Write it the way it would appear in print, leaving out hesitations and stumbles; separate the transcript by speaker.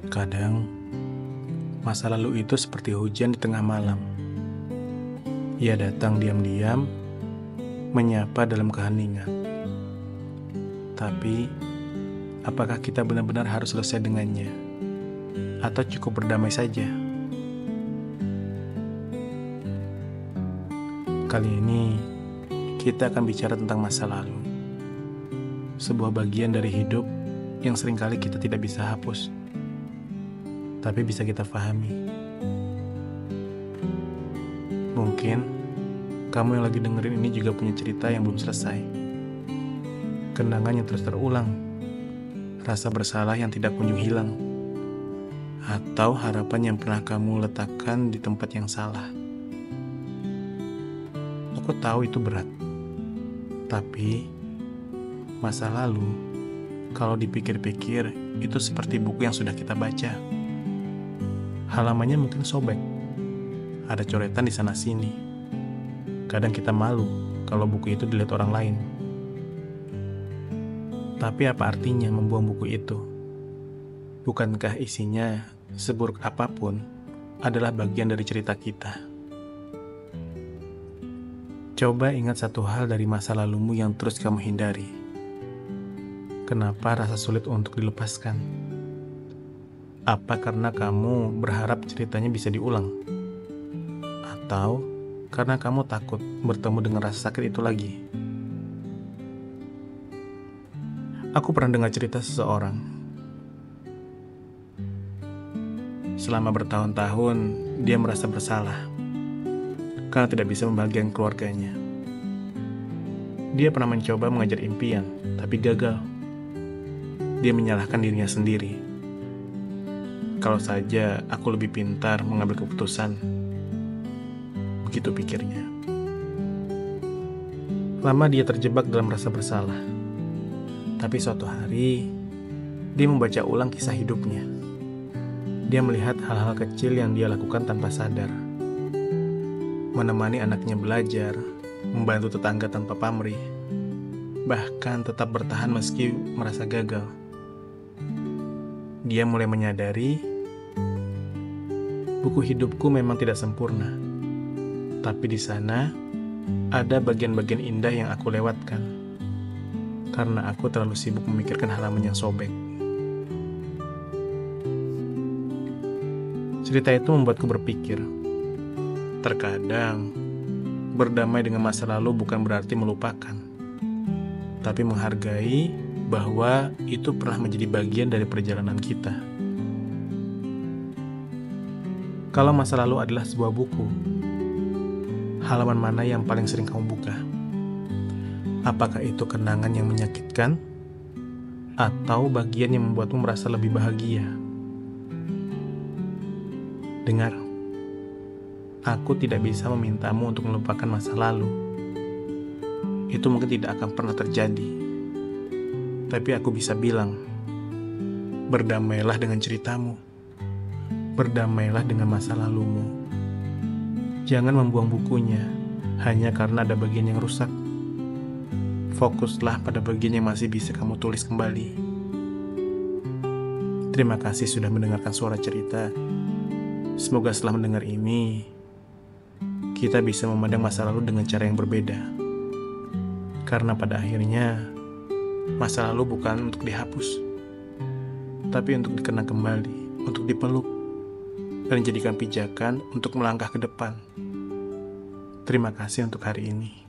Speaker 1: Kadang, masa lalu itu seperti hujan di tengah malam. Ia datang diam-diam, menyapa dalam keheningan. Tapi, apakah kita benar-benar harus selesai dengannya? Atau cukup berdamai saja? Kali ini, kita akan bicara tentang masa lalu. Sebuah bagian dari hidup yang seringkali kita tidak bisa hapus, tapi bisa kita pahami. Mungkin kamu yang lagi dengerin ini juga punya cerita yang belum selesai, kenangan yang terus terulang, rasa bersalah yang tidak kunjung hilang, atau harapan yang pernah kamu letakkan di tempat yang salah. Aku tahu itu berat, tapi masa lalu, kalau dipikir-pikir, itu seperti buku yang sudah kita baca. Halamannya mungkin sobek, ada coretan di sana-sini. Kadang kita malu kalau buku itu dilihat orang lain. Tapi apa artinya membuang buku itu? Bukankah isinya, seburuk apapun, adalah bagian dari cerita kita? Coba ingat satu hal dari masa lalumu yang terus kamu hindari. Kenapa rasa sulit untuk dilepaskan? Apa karena kamu berharap ceritanya bisa diulang? Atau karena kamu takut bertemu dengan rasa sakit itu lagi? Aku pernah dengar cerita seseorang. Selama bertahun-tahun, dia merasa bersalah karena tidak bisa membahagiakan keluarganya. Dia pernah mencoba mengejar impian, tapi gagal. Dia menyalahkan dirinya sendiri. Kalau saja aku lebih pintar mengambil keputusan. Begitu pikirnya. Lama dia terjebak dalam rasa bersalah. Tapi suatu hari, dia membaca ulang kisah hidupnya. Dia melihat hal-hal kecil yang dia lakukan tanpa sadar. Menemani anaknya belajar, membantu tetangga tanpa pamrih, bahkan tetap bertahan meski merasa gagal. Dia mulai menyadari, buku hidupku memang tidak sempurna, tapi di sana ada bagian-bagian indah yang aku lewatkan, karena aku terlalu sibuk memikirkan halaman yang sobek. Cerita itu membuatku berpikir, terkadang berdamai dengan masa lalu bukan berarti melupakan, tapi menghargai bahwa itu pernah menjadi bagian dari perjalanan kita. Kalau masa lalu adalah sebuah buku, halaman mana yang paling sering kamu buka? Apakah itu kenangan yang menyakitkan? Atau bagian yang membuatmu merasa lebih bahagia? Dengar, aku tidak bisa memintamu untuk melupakan masa lalu. Itu mungkin tidak akan pernah terjadi. Tapi aku bisa bilang, berdamailah dengan ceritamu. Berdamailah dengan masa lalumu. Jangan membuang bukunya hanya karena ada bagian yang rusak. Fokuslah pada bagian yang masih bisa kamu tulis kembali. Terima kasih sudah mendengarkan suara cerita. Semoga setelah mendengar ini, kita bisa memandang masa lalu dengan cara yang berbeda. Karena pada akhirnya, masa lalu bukan untuk dihapus, tapi untuk dikenang kembali, untuk dipeluk, dan dijadikan pijakan untuk melangkah ke depan. Terima kasih untuk hari ini.